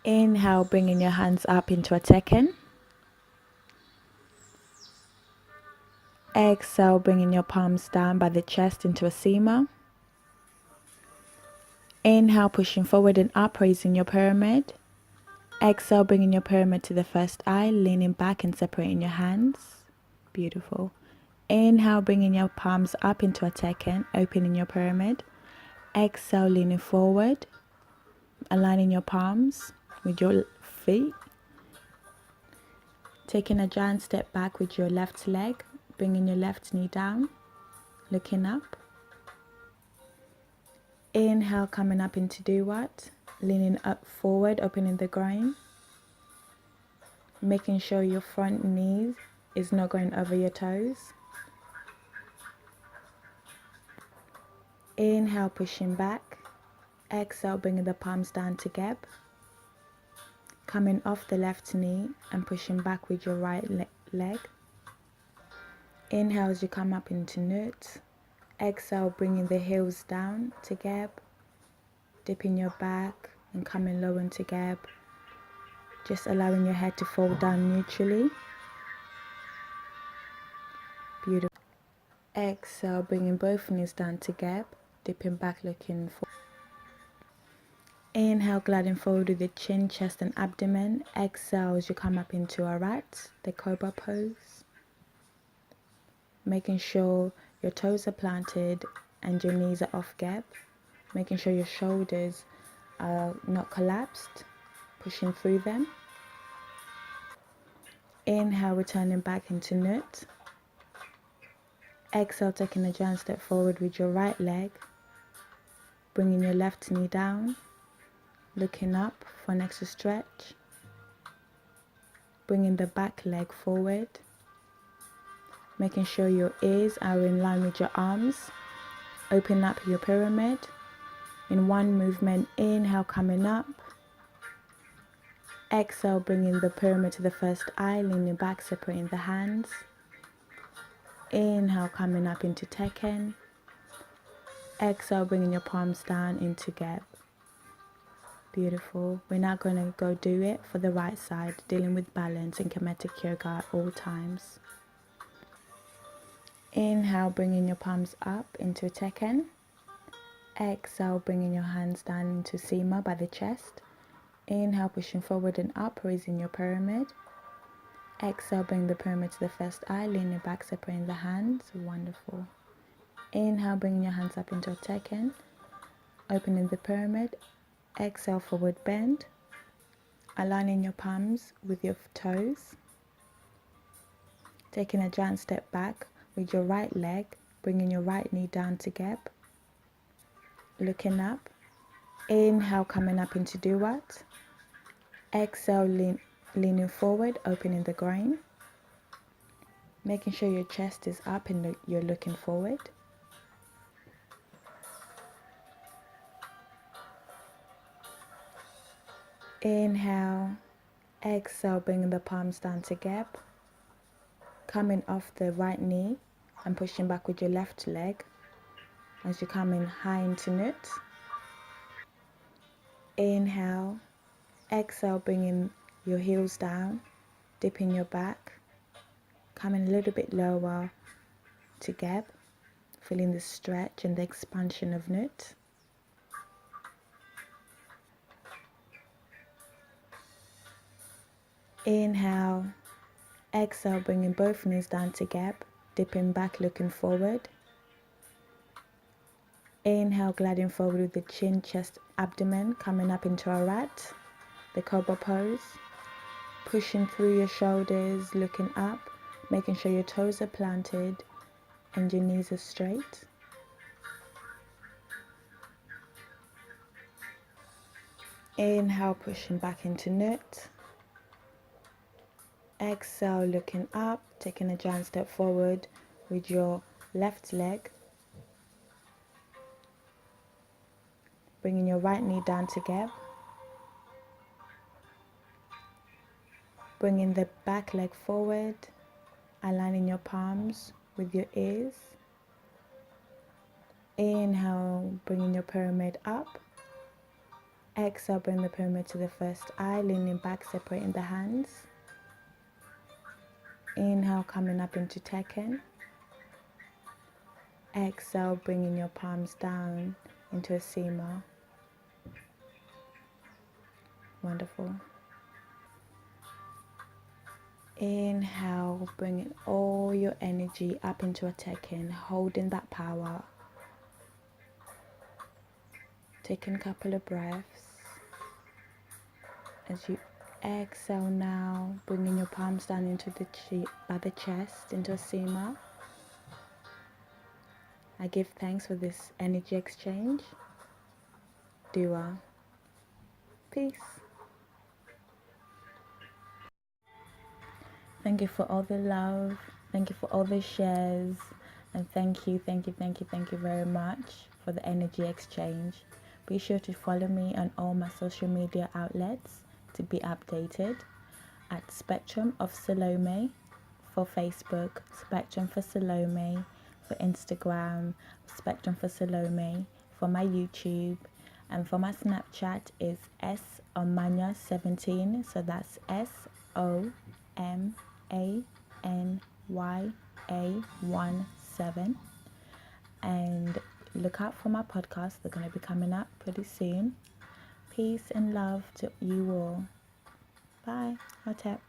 Inhale, bringing your hands up into a Tekken. Exhale, bringing your palms down by the chest into a Sema. Inhale, pushing forward and up, raising your pyramid. Exhale, bringing your pyramid to the first eye, leaning back and separating your hands. Beautiful. Inhale, bringing your palms up into a Tekken, opening your pyramid. Exhale, leaning forward, aligning your palms with your feet. Taking a giant step back with your left leg, bringing your left knee down, looking up. Inhale, coming up into do what? Leaning up forward, opening the groin. Making sure your front knee is not going over your toes. Inhale, pushing back. Exhale, bringing the palms down to gap. Coming off the left knee and pushing back with your right leg. Inhale as you come up into Nut. Exhale, bringing the heels down to gap. Dipping your back and coming low into gap. Just allowing your head to fall down neutrally. Beautiful. Exhale, bringing both knees down to gap. Dipping back, looking forward. Inhale, gliding forward with the chin, chest and abdomen. Exhale as you come up into a rat, the cobra pose. Making sure your toes are planted and your knees are off gap. Making sure your shoulders are not collapsed, pushing through them. Inhale, returning back into Nut. Exhale, taking a giant step forward with your right leg. Bringing your left knee down. Looking up for an extra stretch. Bringing the back leg forward. Making sure your ears are in line with your arms. Open up your pyramid. In one movement, inhale, coming up. Exhale, bringing the pyramid to the first eye, leaning back, separating the hands. Inhale, coming up into Tekken. Exhale, bringing your palms down into gap. Beautiful. We're now going to go do it for the right side, dealing with balance in kinetic yoga at all times. Inhale, bringing your palms up into a Tekken. Exhale, bringing your hands down into Sema by the chest. Inhale, pushing forward and up, raising your pyramid. Exhale, bring the pyramid to the first eye, leaning back, separating the hands. Wonderful. Inhale, bringing your hands up into a Tekken. Opening the pyramid. Exhale, forward bend. Aligning your palms with your toes. Taking a giant step back with your right leg, bringing your right knee down to gap. Looking up. Inhale, coming up into do what? Exhale, leaning forward, opening the groin. Making sure your chest is up and you're looking forward. Inhale, exhale, bringing the palms down to gap. Coming off the right knee and pushing back with your left leg as you come in high into Nut. Inhale, exhale, bringing your heels down, dipping your back, coming a little bit lower to gap, feeling the stretch and the expansion of Nut. Inhale, exhale, bringing both knees down to gap, dipping back, looking forward. Inhale, gliding forward with the chin, chest, abdomen, coming up into a rat, the cobra pose. Pushing through your shoulders, looking up, making sure your toes are planted and your knees are straight. Inhale, pushing back into Nut. Exhale, looking up, taking a giant step forward with your left leg. Bringing your right knee down to gap. Bringing the back leg forward, aligning your palms with your ears. Inhale, bringing your pyramid up. Exhale, bring the pyramid to the first eye, leaning back, separating the hands. Inhale, coming up into Tekken. Exhale, bringing your palms down into a Sema. Wonderful. Inhale, bringing all your energy up into a Tekken, holding that power. Taking a couple of breaths. As you exhale now, bringing your palms down into the chest, into a Sema. I give thanks for this energy exchange. Dua. Peace. Thank you for all the love. Thank you for all the shares. And thank you very much for the energy exchange. Be sure to follow me on all my social media outlets to be updated at SpectrumOfSalome for Facebook, Spectrum for Salome for Instagram, Spectrum for Salome for my YouTube, and for my Snapchat is SOmanya17, so that's SOMANYA17. And look out for my podcasts, they're going to be coming up pretty soon. Peace and love to you all. Bye. Hotep.